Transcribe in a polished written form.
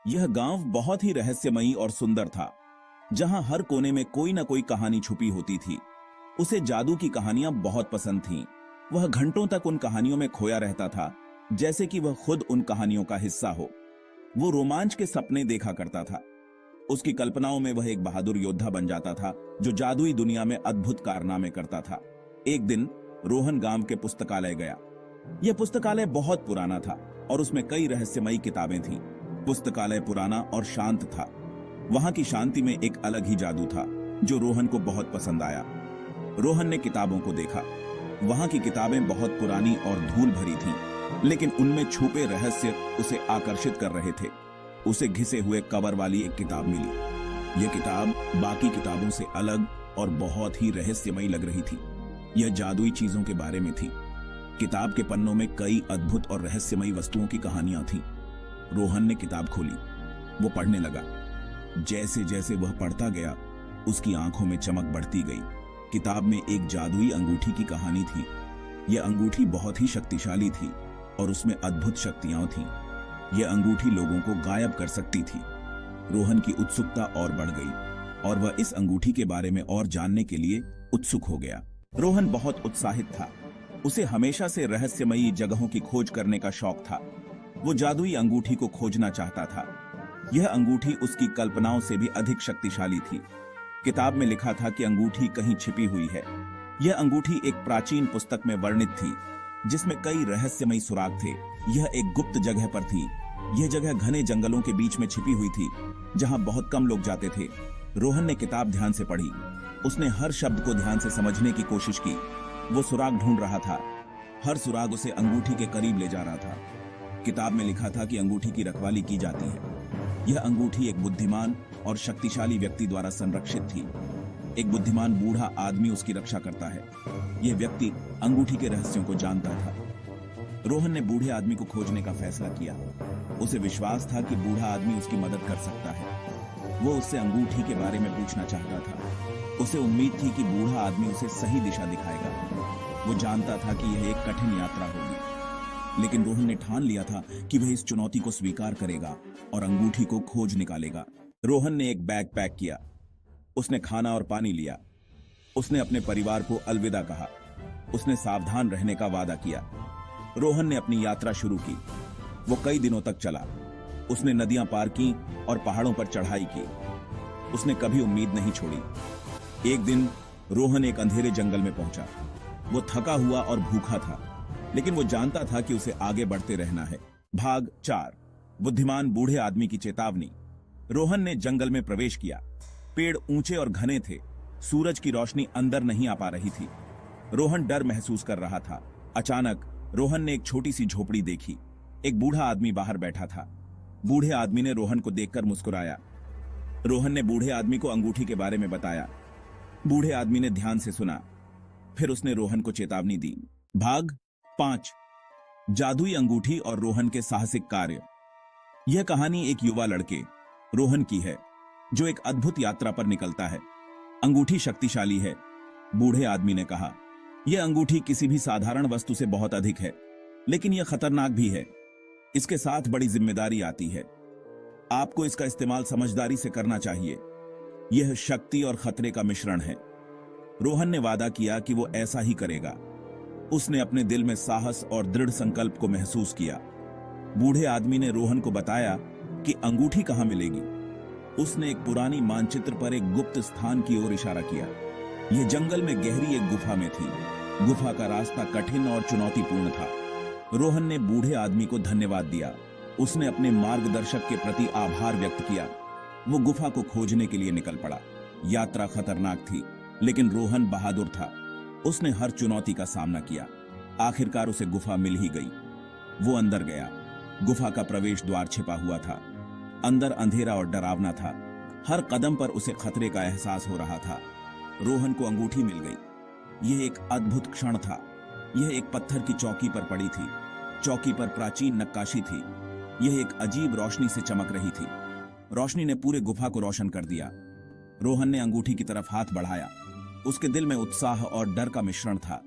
यह गांव बहुत ही रहस्यमयी और सुंदर था, जहां हर कोने में कोई न कोई कहानी छुपी होती थी। उसे जादू की कहानियां बहुत पसंद थीं। वह घंटों तक उन कहानियों में खोया रहता था, जैसे कि वह खुद उन कहानियों का हिस्सा हो। वो रोमांच के सपने देखा करता था। उसकी कल्पनाओं में वह एक बहादुर योद्धा बन जाता था, जो जादुई दुनिया में अद्भुत कारनामे करता था। एक दिन रोहन गांव के पुस्तकालय गया। यह पुस्तकालय बहुत पुराना था और उसमें कई रहस्यमयी किताबें थीं। पुस्तकालय पुराना और शांत था। वहां की शांति में एक अलग ही जादू था, जो रोहन को बहुत पसंद आया। रोहन ने किताबों को देखा। वहां की किताबें बहुत पुरानी और धूल भरी थीं, लेकिन उनमें छुपे रहस्य उसे आकर्षित कर रहे थे। उसे घिसे हुए कवर वाली एक किताब मिली। यह किताब बाकी किताबों से अलग और बहुत ही रहस्यमयी लग रही थी। यह जादुई चीजों के बारे में थी। किताब के पन्नों में कई अद्भुत और रहस्यमयी वस्तुओं की कहानियां थीं। रोहन ने किताब खोली। वो पढ़ने लगा। जैसे जैसे वह पढ़ता गया, उसकी आंखों में चमक बढ़ती गई। किताब में एक जादुई अंगूठी की कहानी थी। यह अंगूठी बहुत ही शक्तिशाली थी और उसमें अद्भुत शक्तियां थीं। यह अंगूठी लोगों को गायब कर सकती थी। रोहन की उत्सुकता और बढ़ गई और वह इस अंगूठी के बारे में और जानने के लिए उत्सुक हो गया। रोहन बहुत उत्साहित था। उसे हमेशा से रहस्यमयी जगहों की खोज करने का शौक था। वो जादुई अंगूठी को खोजना चाहता था। यह अंगूठी उसकी कल्पनाओं से भी अधिक शक्तिशाली थी। किताब में लिखा था कि अंगूठी कहीं छिपी हुई है। यह अंगूठी एक प्राचीन पुस्तक में वर्णित थी, जिसमें कई रहस्यमयी सुराग थे। यह एक गुप्त जगह पर थी। यह जगह घने जंगलों के बीच में छिपी हुई थी, जहां बहुत कम लोग जाते थे। रोहन ने किताब ध्यान से पढ़ी। उसने हर शब्द को ध्यान से समझने की कोशिश की। वो सुराग ढूंढ रहा था। हर सुराग उसे अंगूठी के करीब ले जा रहा था। किताब में लिखा था कि अंगूठी की रखवाली की जाती है। यह अंगूठी एक बुद्धिमान और शक्तिशाली व्यक्ति द्वारा संरक्षित थी। एक बुद्धिमान बूढ़ा आदमी उसकी रक्षा करता है। यह व्यक्ति अंगूठी के रहस्यों को जानता था। रोहन ने बूढ़े आदमी को खोजने का फैसला किया। उसे विश्वास था कि बूढ़ा आदमी उसकी मदद कर सकता है। वो उससे अंगूठी के बारे में पूछना चाहता था। उसे उम्मीद थी कि बूढ़ा आदमी उसे सही दिशा दिखाएगा। वो जानता था कि यह एक कठिन यात्रा होगी, लेकिन रोहन ने ठान लिया था कि वह इस चुनौती को स्वीकार करेगा और अंगूठी को खोज निकालेगा। रोहन ने एक बैग पैक किया। उसने खाना और पानी लिया। उसने अपने परिवार को अलविदा कहा। उसने सावधान रहने का वादा किया। रोहन ने अपनी यात्रा शुरू की। वो कई दिनों तक चला। उसने नदियां पार की और पहाड़ों पर चढ़ाई की। उसने कभी उम्मीद नहीं छोड़ी। एक दिन रोहन एक अंधेरे जंगल में पहुंचा। वो थका हुआ और भूखा था, लेकिन वो जानता था कि उसे आगे बढ़ते रहना है। भाग 4, बुद्धिमान बूढ़े आदमी की चेतावनी। रोहन ने जंगल में प्रवेश किया। पेड़ ऊंचे और घने थे। सूरज की रोशनी अंदर नहीं आ पा रही थी। रोहन डर महसूस कर रहा था। अचानक रोहन ने एक छोटी सी झोपड़ी देखी। एक बूढ़ा आदमी बाहर बैठा था। बूढ़े आदमी ने रोहन को देखकर मुस्कुराया। रोहन ने बूढ़े आदमी को अंगूठी के बारे में बताया। बूढ़े आदमी ने ध्यान से सुना। फिर उसने रोहन को चेतावनी दी। भाग 5, जादुई अंगूठी और रोहन के साहसिक कार्य। यह कहानी एक युवा लड़के रोहन की है, जो एक अद्भुत यात्रा पर निकलता है। अंगूठी शक्तिशाली है, बूढ़े आदमी ने कहा। यह अंगूठी किसी भी साधारण वस्तु से बहुत अधिक है, लेकिन यह खतरनाक भी है। इसके साथ बड़ी जिम्मेदारी आती है। आपको इसका इस्तेमाल समझदारी से करना चाहिए। यह शक्ति और खतरे का मिश्रण है। रोहन ने वादा किया कि वो ऐसा ही करेगा। उसने अपने दिल में साहस और दृढ़ संकल्प को महसूस किया। बूढ़े आदमी ने रोहन को बताया कि अंगूठी कहां मिलेगी। उसने एक पुरानी मानचित्र पर एक गुप्त स्थान की ओर इशारा किया। यह जंगल में गहरी एक गुफा में थी। गुफा का रास्ता कठिन और चुनौतीपूर्ण था। रोहन ने बूढ़े आदमी को धन्यवाद दिया। उसने अपने मार्गदर्शक के प्रति आभार व्यक्त किया। वो गुफा को खोजने के लिए निकल पड़ा। यात्रा खतरनाक थी, लेकिन रोहन बहादुर था। उसने हर चुनौती का सामना किया। आखिरकार उसे गुफा मिल ही गई। वो अंदर गया। गुफा का प्रवेश द्वार छिपा हुआ था। अंदर अंधेरा और डरावना था। हर कदम पर उसे खतरे का एहसास हो रहा था। रोहन को अंगूठी मिल गई। यह एक अद्भुत क्षण था। यह एक पत्थर की चौकी पर पड़ी थी। चौकी पर प्राचीन नक्काशी थी। यह एक अजीब रोशनी से चमक रही थी। रोशनी ने पूरे गुफा को रोशन कर दिया। रोहन ने अंगूठी की तरफ हाथ बढ़ाया। उसके दिल में उत्साह और डर का मिश्रण था।